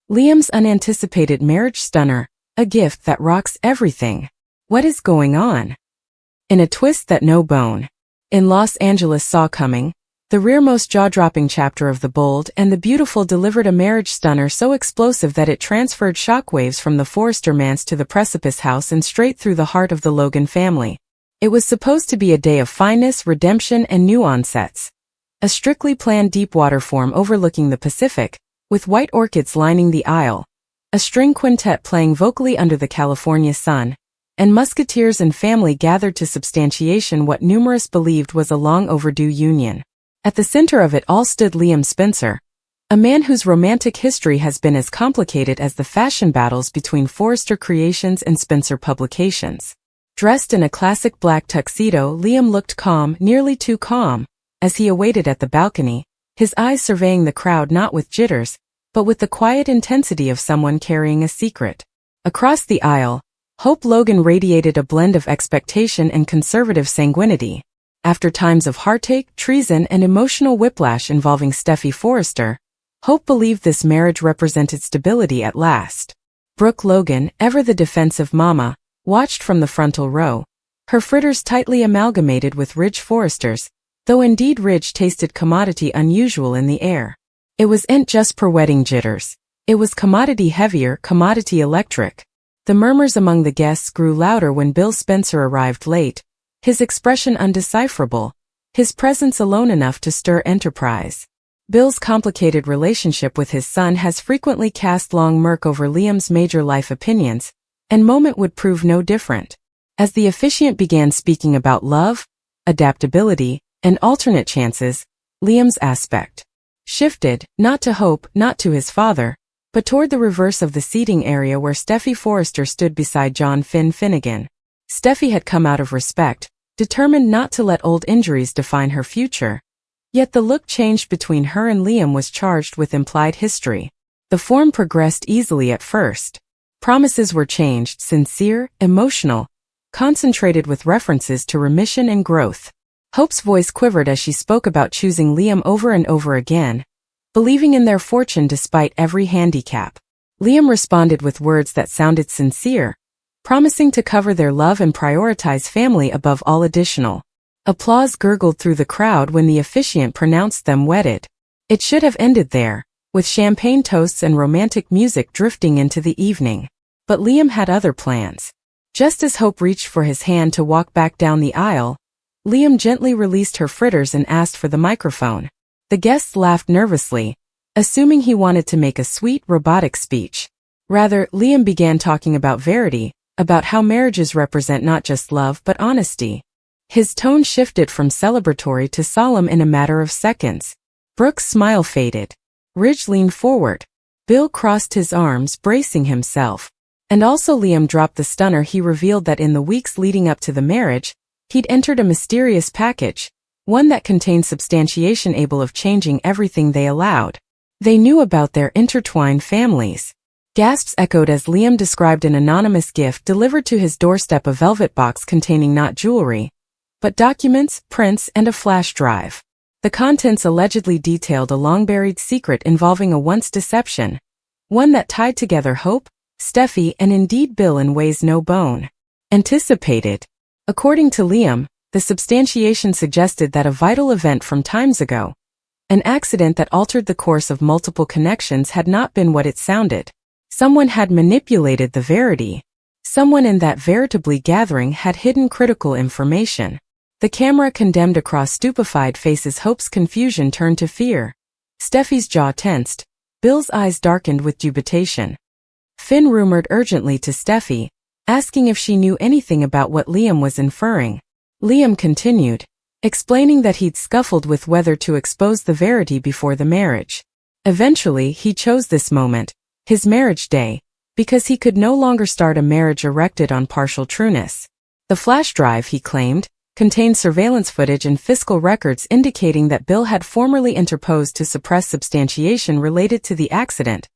Liam's unanticipated marriage stunner, a gift that rocks everything. What is going on? In a twist that no bone. In Los Angeles saw coming, the rearmost jaw-dropping chapter of The Bold and the Beautiful delivered a marriage stunner so explosive that it transferred shockwaves from the Forrester manse to the Precipice house and straight through the heart of the Logan family. It was supposed to be a day of fineness, redemption, and new onsets. A strictly planned deep-water form overlooking the Pacific, with white orchids lining the aisle, a string quintet playing vocally under the California sun, and musketeers and family gathered to substantiation what numerous believed was a long-overdue union. At the center of it all stood Liam Spencer, a man whose romantic history has been as complicated as the fashion battles between Forrester Creations and Spencer Publications. Dressed in a classic black tuxedo, Liam looked calm, nearly too calm, as he awaited at the balcony, his eyes surveying the crowd not with jitters, but with the quiet intensity of someone carrying a secret. Across the aisle, Hope Logan radiated a blend of expectation and conservative sanguinity. After times of heartache, treason, and emotional whiplash involving Steffy Forrester, Hope believed this marriage represented stability at last. Brooke Logan, ever the defensive mama, watched from the frontal row, her fritters tightly amalgamated with Ridge Forrester's, though indeed Ridge tasted commodity unusual in the air. It wasn't just per wedding jitters. It was commodity heavier, commodity electric. The murmurs among the guests grew louder when Bill Spencer arrived late, his expression undecipherable, his presence alone enough to stir enterprise. Bill's complicated relationship with his son has frequently cast long murk over Liam's major life opinions, and moment would prove no different. As the officiant began speaking about love, adaptability, and alternate chances, Liam's aspect shifted, not to Hope, not to his father, but toward the reverse of the seating area where Steffy Forrester stood beside John Finnegan. Steffy had come out of respect, determined not to let old injuries define her future. Yet the look changed between her and Liam was charged with implied history. The form progressed easily at first. Promises were changed, sincere, emotional, concentrated with references to remission and growth. Hope's voice quivered as she spoke about choosing Liam over and over again, believing in their fortune despite every handicap. Liam responded with words that sounded sincere, promising to cover their love and prioritize family above all additional. Applause gurgled through the crowd when the officiant pronounced them wedded. It should have ended there, with champagne toasts and romantic music drifting into the evening. But Liam had other plans. Just as Hope reached for his hand to walk back down the aisle, Liam gently released her fritters and asked for the microphone. The guests laughed nervously, assuming he wanted to make a sweet, robotic speech. Rather, Liam began talking about Verity, about how marriages represent not just love but honesty. His tone shifted from celebratory to solemn in a matter of seconds. Brooke's smile faded. Ridge leaned forward. Bill crossed his arms, bracing himself. And also Liam dropped the stunner. He revealed that in the weeks leading up to the marriage, he'd entered a mysterious package, one that contained substantiation able of changing everything they allowed. They knew about their intertwined families. Gasps echoed as Liam described an anonymous gift delivered to his doorstep, a velvet box containing not jewelry, but documents, prints, and a flash drive. The contents allegedly detailed a long-buried secret involving a once deception, one that tied together Hope, Steffy, and indeed Bill in ways no bone anticipated. According to Liam, the substantiation suggested that a vital event from times ago, an accident that altered the course of multiple connections, had not been what it sounded. Someone had manipulated the Verity. Someone in that veritably gathering had hidden critical information. The camera condemned across stupefied faces. Hope's confusion turned to fear. Steffy's jaw tensed. Bill's eyes darkened with dubitation. Finn rumored urgently to Steffy, asking if she knew anything about what Liam was inferring. Liam continued, explaining that he'd scuffled with whether to expose the Verity before the marriage. Eventually, he chose this moment, his marriage day, because he could no longer start a marriage erected on partial trueness. The flash drive, he claimed, contained surveillance footage and fiscal records indicating that Bill had formerly interposed to suppress substantiation related to the accident,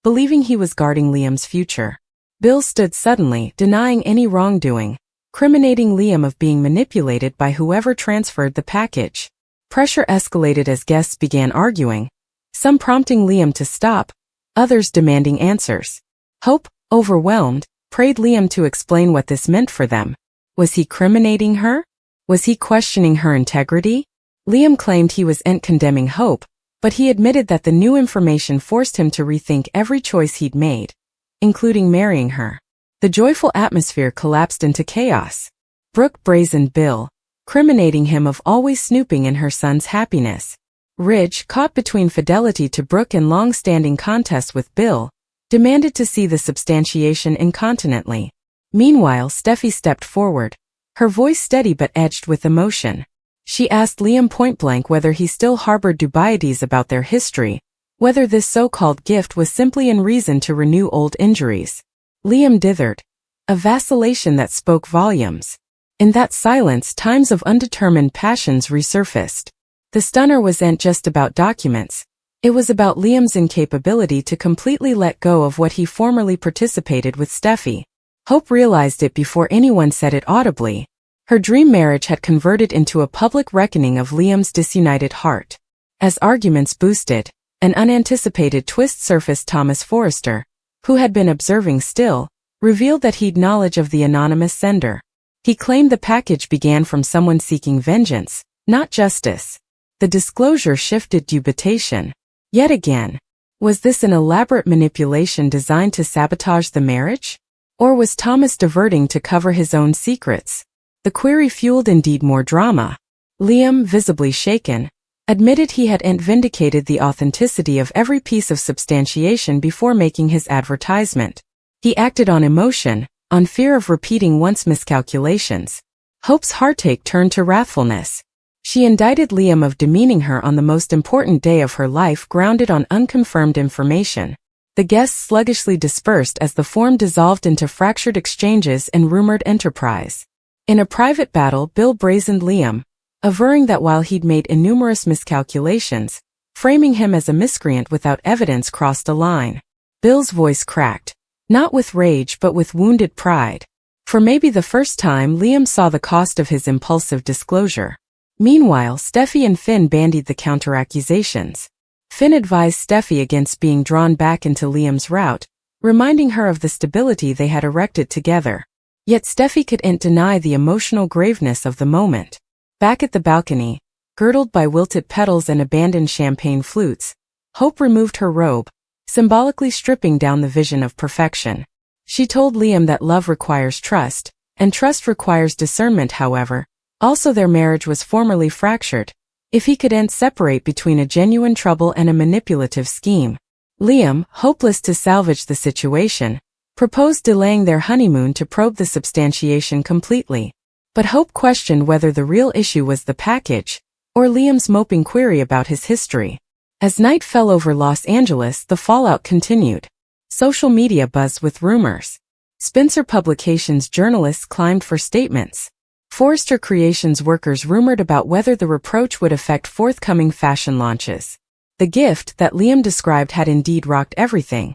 believing he was guarding Liam's future. Bill stood suddenly, denying any wrongdoing, criminating Liam of being manipulated by whoever transferred the package. Pressure escalated as guests began arguing, some prompting Liam to stop, others demanding answers. Hope, overwhelmed, prayed Liam to explain what this meant for them. Was he criminating her? Was he questioning her integrity? Liam claimed he wasn't condemning Hope, but he admitted that the new information forced him to rethink every choice he'd made, including marrying her. The joyful atmosphere collapsed into chaos. Brooke brazened Bill, criminating him of always snooping in her son's happiness. Ridge, caught between fidelity to Brooke and long-standing contests with Bill, demanded to see the substantiation incontinently. Meanwhile, Steffy stepped forward, her voice steady but edged with emotion. She asked Liam point-blank whether he still harbored dubieties about their history, whether this so-called gift was simply in reason to renew old injuries. Liam dithered, a vacillation that spoke volumes. In that silence, times of undetermined passions resurfaced. The stunner wasn't just about documents. It was about Liam's incapability to completely let go of what he formerly participated with Steffy. Hope realized it before anyone said it audibly. Her dream marriage had converted into a public reckoning of Liam's disunited heart. As arguments boosted, an unanticipated twist surfaced. Thomas Forrester, who had been observing still, revealed that he'd knowledge of the anonymous sender. He claimed the package began from someone seeking vengeance, not justice. The disclosure shifted dubitation. Yet again, was this an elaborate manipulation designed to sabotage the marriage? Or was Thomas diverting to cover his own secrets? The query fueled indeed more drama. Liam, visibly shaken, admitted he hadn't vindicated the authenticity of every piece of substantiation before making his advertisement. He acted on emotion, on fear of repeating once miscalculations. Hope's heartache turned to wrathfulness. She indicted Liam of demeaning her on the most important day of her life, grounded on unconfirmed information. The guests sluggishly dispersed as the forum dissolved into fractured exchanges and rumored enterprise. In a private battle, Bill brazened Liam, averring that while he'd made innumerous miscalculations, framing him as a miscreant without evidence crossed a line. Bill's voice cracked, not with rage but with wounded pride. For maybe the first time, Liam saw the cost of his impulsive disclosure. Meanwhile, Steffy and Finn bandied the counter-accusations. Finn advised Steffy against being drawn back into Liam's route, reminding her of the stability they had erected together. Yet Steffy couldn't deny the emotional graveness of the moment. Back at the balcony, girdled by wilted petals and abandoned champagne flutes, Hope removed her robe, symbolically stripping down the vision of perfection. She told Liam that love requires trust, and trust requires discernment. However, also their marriage was formerly fractured. If he couldn't separate between a genuine trouble and a manipulative scheme. Liam, hopeless to salvage the situation, proposed delaying their honeymoon to probe the substantiation completely. But Hope questioned whether the real issue was the package, or Liam's moping query about his history. As night fell over Los Angeles, the fallout continued. Social media buzzed with rumors. Spencer Publications journalists climbed for statements. Forrester Creations workers rumored about whether the reproach would affect forthcoming fashion launches. The gift that Liam described had indeed rocked everything.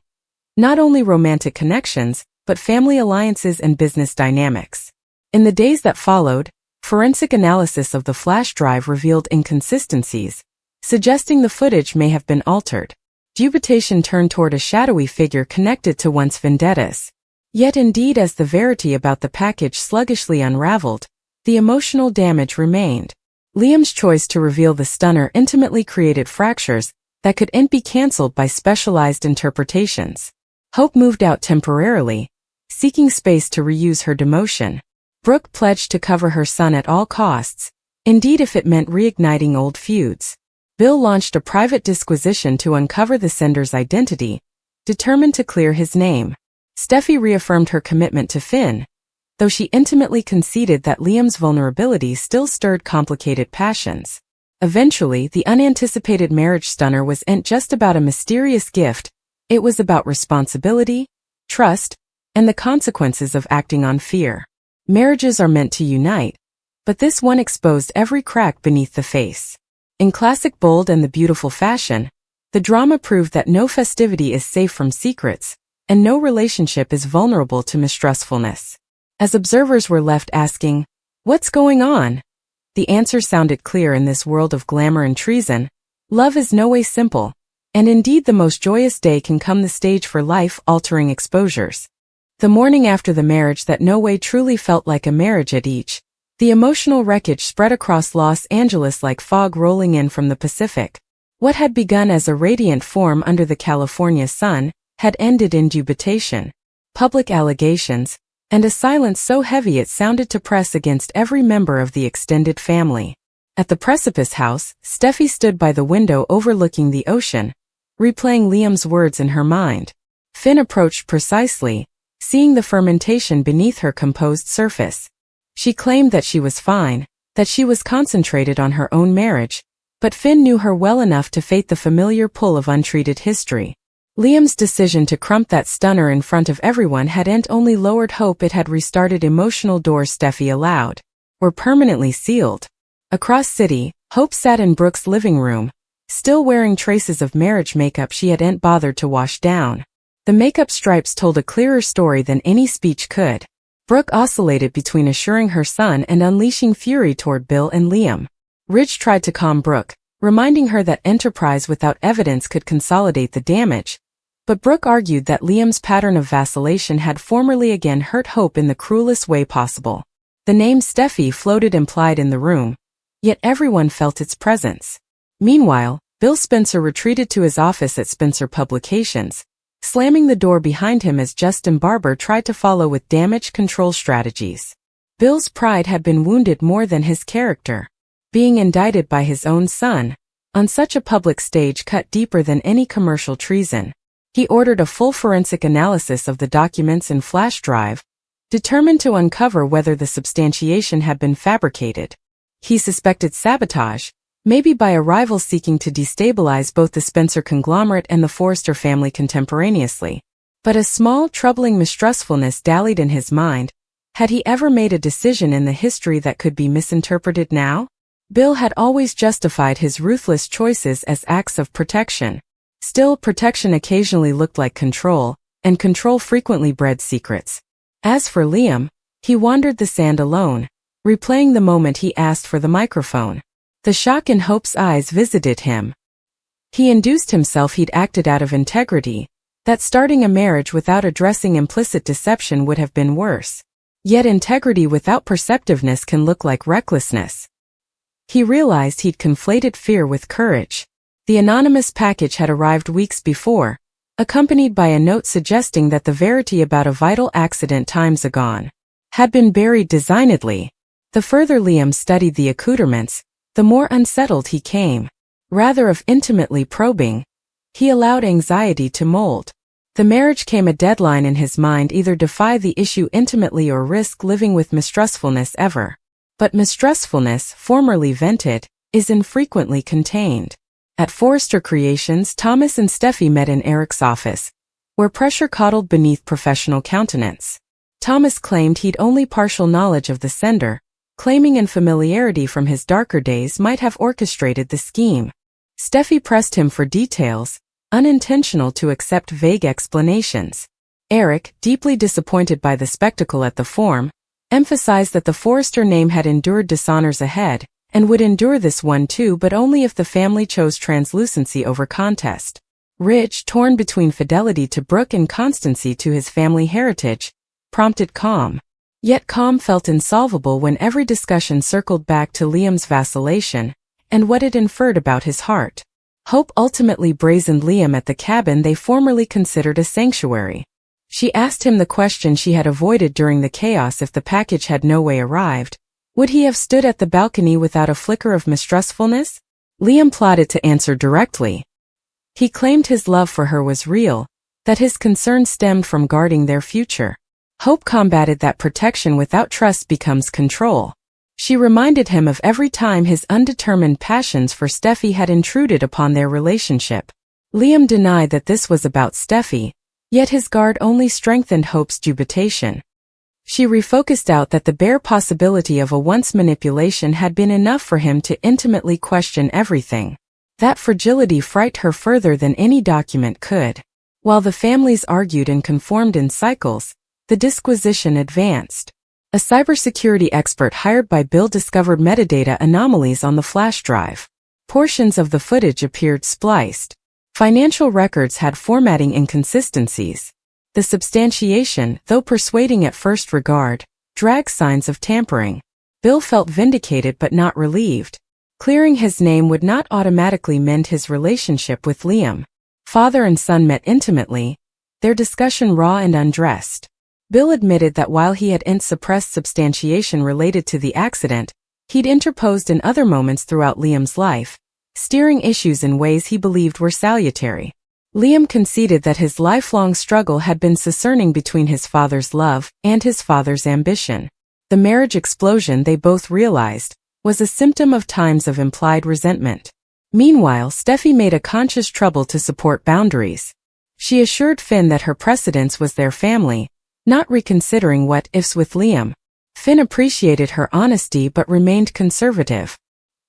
Not only romantic connections, but family alliances and business dynamics. In the days that followed, forensic analysis of the flash drive revealed inconsistencies, suggesting the footage may have been altered. Dubitation turned toward a shadowy figure connected to once vendettas. Yet indeed, as the verity about the package sluggishly unraveled, the emotional damage remained. Liam's choice to reveal the stunner intimately created fractures that couldn't be cancelled by specialized interpretations. Hope moved out temporarily, seeking space to reuse her demotion. Brooke pledged to cover her son at all costs, indeed if it meant reigniting old feuds. Bill launched a private disquisition to uncover the sender's identity, determined to clear his name. Steffy reaffirmed her commitment to Finn, though she intimately conceded that Liam's vulnerability still stirred complicated passions. Eventually, the unanticipated marriage stunner wasn't just about a mysterious gift, it was about responsibility, trust, and the consequences of acting on fear. Marriages are meant to unite, but this one exposed every crack beneath the face. In classic bold and the beautiful fashion, the drama proved that no festivity is safe from secrets, and no relationship is vulnerable to mistrustfulness. As observers were left asking, "What's going on?" the answer sounded clear in this world of glamour and treason. Love is no way simple. And indeed the most joyous day can come the stage for life-altering exposures. The morning after the marriage that no way truly felt like a marriage at each. The emotional wreckage spread across Los Angeles like fog rolling in from the Pacific. What had begun as a radiant form under the California sun had ended in dubitation, public allegations, and a silence so heavy it sounded to press against every member of the extended family. At the Precipice house, Steffy stood by the window overlooking the ocean, replaying Liam's words in her mind. Finn approached precisely, seeing the fermentation beneath her composed surface. She claimed that she was fine, that she was concentrated on her own marriage, but Finn knew her well enough to fate the familiar pull of untreated history. Liam's decision to crump that stunner in front of everyone hadn't only lowered hope, it had restarted emotional doors Steffy allowed were permanently sealed. Across city, Hope sat in Brooke's living room, still wearing traces of marriage makeup she hadn't bothered to wash down. The makeup stripes told a clearer story than any speech could. Brooke oscillated between assuring her son and unleashing fury toward Bill and Liam. Ridge tried to calm Brooke, reminding her that enterprise without evidence could consolidate the damage. But Brooke argued that Liam's pattern of vacillation had formerly again hurt Hope in the cruelest way possible. The name Steffy floated implied in the room, yet everyone felt its presence. Meanwhile, Bill Spencer retreated to his office at Spencer Publications, slamming the door behind him as Justin Barber tried to follow with damage control strategies. Bill's pride had been wounded more than his character. Being indicted by his own son, on such a public stage, cut deeper than any commercial treason. He ordered a full forensic analysis of the documents in flash drive, determined to uncover whether the substantiation had been fabricated. He suspected sabotage, maybe by a rival seeking to destabilize both the Spencer conglomerate and the Forrester family contemporaneously. But a small, troubling mistrustfulness dallied in his mind. Had he ever made a decision in the history that could be misinterpreted now? Bill had always justified his ruthless choices as acts of protection. Still, protection occasionally looked like control, and control frequently bred secrets. As for Liam, he wandered the sand alone, replaying the moment he asked for the microphone. The shock in Hope's eyes visited him. He induced himself he'd acted out of integrity, that starting a marriage without addressing implicit deception would have been worse. Yet integrity without perceptiveness can look like recklessness. He realized he'd conflated fear with courage. The anonymous package had arrived weeks before, accompanied by a note suggesting that the verity about a vital accident times agone had been buried designedly. The further Liam studied the accoutrements, the more unsettled he came. Rather of intimately probing, he allowed anxiety to mold. The marriage came a deadline in his mind: either defy the issue intimately or risk living with mistrustfulness ever. But mistrustfulness, formerly vented, is infrequently contained. At Forrester Creations, Thomas and Steffy met in Eric's office, where pressure coddled beneath professional countenance. Thomas claimed he'd only partial knowledge of the sender, claiming infamiliarity from his darker days might have orchestrated the scheme. Steffy pressed him for details, unintentional to accept vague explanations. Eric, deeply disappointed by the spectacle at the forum, emphasized that the Forrester name had endured dishonors ahead, and would endure this one too, but only if the family chose translucency over contest. Ridge, torn between fidelity to Brooke and constancy to his family heritage, prompted calm. Yet calm felt insolvable when every discussion circled back to Liam's vacillation, and what it inferred about his heart. Hope ultimately brazened Liam at the cabin they formerly considered a sanctuary. She asked him the question she had avoided during the chaos: if the package had no way arrived, would he have stood at the balcony without a flicker of mistrustfulness? Liam plotted to answer directly. He claimed his love for her was real, that his concern stemmed from guarding their future. Hope combated that protection without trust becomes control. She reminded him of every time his undetermined passions for Steffy had intruded upon their relationship. Liam denied that this was about Steffy, yet his guard only strengthened Hope's dubitation. She refocused out that the bare possibility of a once manipulation had been enough for him to intimately question everything. That fragility frightened her further than any document could. While the families argued and conformed in cycles, the disquisition advanced. A cybersecurity expert hired by Bill discovered metadata anomalies on the flash drive. Portions of the footage appeared spliced. Financial records had formatting inconsistencies. The substantiation, though persuading at first regard, dragged signs of tampering. Bill felt vindicated but not relieved. Clearing his name would not automatically mend his relationship with Liam. Father and son met intimately, their discussion raw and undressed. Bill admitted that while he hadn't suppressed substantiation related to the accident, he'd interposed in other moments throughout Liam's life, steering issues in ways he believed were salutary. Liam conceded that his lifelong struggle had been discerning between his father's love and his father's ambition. The marriage explosion, they both realized, was a symptom of times of implied resentment. Meanwhile, Steffy made a conscious trouble to support boundaries. She assured Finn that her precedence was their family, not reconsidering what-ifs with Liam. Finn appreciated her honesty but remained conservative.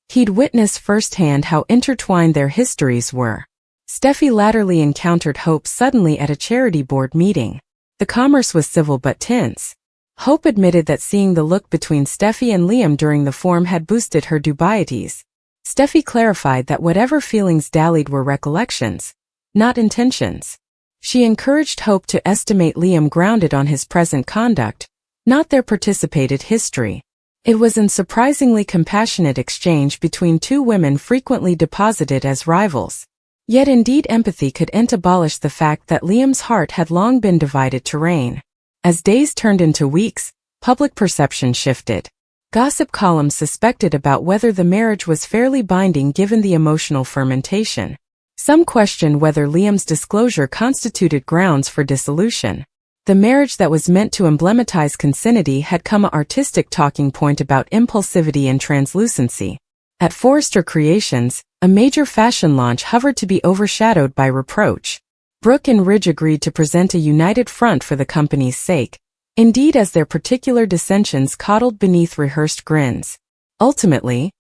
He'd witnessed firsthand how intertwined their histories were. Steffy latterly encountered Hope suddenly at a charity board meeting. The commerce was civil but tense. Hope admitted that seeing the look between Steffy and Liam during the forum had boosted her dubieties. Steffy clarified that whatever feelings dallied were recollections, not intentions. She encouraged Hope to estimate Liam grounded on his present conduct, not their participated history. It was an surprisingly compassionate exchange between two women frequently deposited as rivals. Yet indeed empathy couldn't abolish the fact that Liam's heart had long been divided terrain. As days turned into weeks, public perception shifted. Gossip columns suspected about whether the marriage was fairly binding given the emotional fermentation. Some questioned whether Liam's disclosure constituted grounds for dissolution. The marriage that was meant to emblematize consanguinity had come an artistic talking point about impulsivity and translucency. At Forrester Creations, a major fashion launch hovered to be overshadowed by reproach. Brooke and Ridge agreed to present a united front for the company's sake, indeed as their particular dissensions coddled beneath rehearsed grins. Ultimately,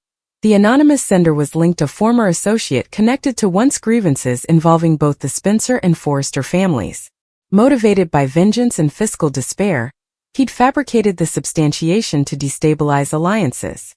the anonymous sender was linked a former associate connected to once grievances involving both the Spencer and Forrester families. Motivated by vengeance and fiscal despair, he'd fabricated the substantiation to destabilize alliances.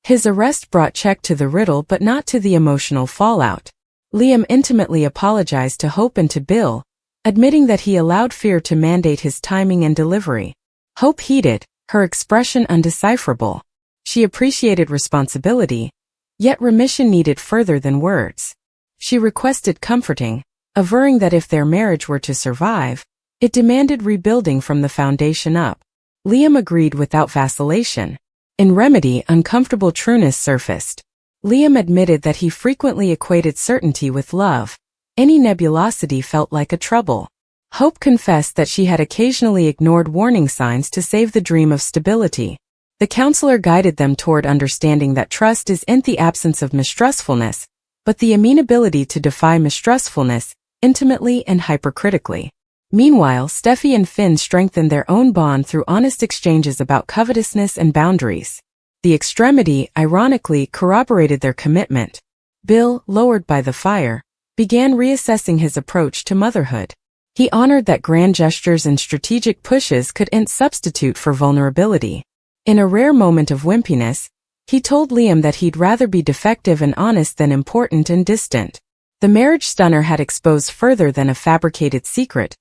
His arrest brought check to the riddle but not to the emotional fallout. Liam intimately apologized to Hope and to Bill, admitting that he allowed fear to mandate his timing and delivery. Hope heeded, her expression undecipherable. She appreciated responsibility, yet remission needed further than words. She requested comforting, averring that if their marriage were to survive, it demanded rebuilding from the foundation up. Liam agreed without vacillation. In remedy, uncomfortable trueness surfaced. Liam admitted that he frequently equated certainty with love. Any nebulosity felt like a trouble. Hope confessed that she had occasionally ignored warning signs to save the dream of stability. The counselor guided them toward understanding that trust isn't the absence of mistrustfulness, but the amenability to defy mistrustfulness, intimately and hypercritically. Meanwhile, Steffy and Finn strengthened their own bond through honest exchanges about covetousness and boundaries. The extremity, ironically, corroborated their commitment. Bill, lowered by the fire, began reassessing his approach to motherhood. He honored that grand gestures and strategic pushes couldn't substitute for vulnerability. In a rare moment of wimpiness, he told Liam that he'd rather be defective and honest than important and distant. The marriage stunner had exposed further than a fabricated secret.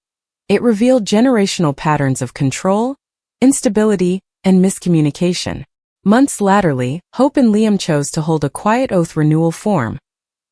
It revealed generational patterns of control, instability, and miscommunication. Months latterly, Hope and Liam chose to hold a quiet oath renewal form.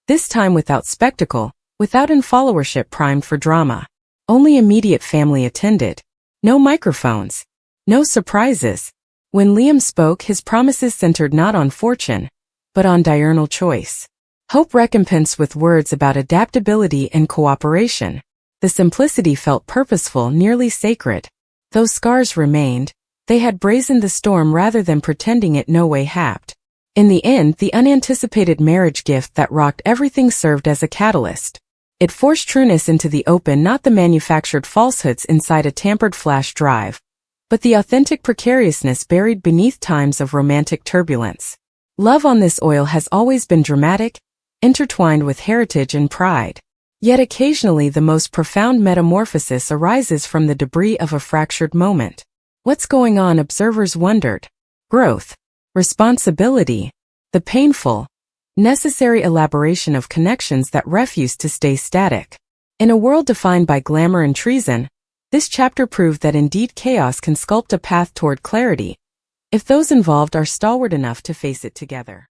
This time without spectacle, without followership primed for drama. Only immediate family attended. No microphones. No surprises. When Liam spoke, his promises centered not on fortune, but on diurnal choice. Hope recompensed with words about adaptability and cooperation. The simplicity felt purposeful, nearly sacred. Though scars remained, they had brazened the storm rather than pretending it no way happened. In the end, the unanticipated marriage gift that rocked everything served as a catalyst. It forced trueness into the open, not the manufactured falsehoods inside a tampered flash drive, but the authentic precariousness buried beneath times of romantic turbulence. Love on this oil has always been dramatic, intertwined with heritage and pride. Yet occasionally the most profound metamorphosis arises from the debris of a fractured moment. What's going on? Observers wondered. Growth. Responsibility. The painful, Necessary elaboration of connections that refuse to stay static. In a world defined by glamour and treason, this chapter proved that indeed chaos can sculpt a path toward clarity, if those involved are stalwart enough to face it together.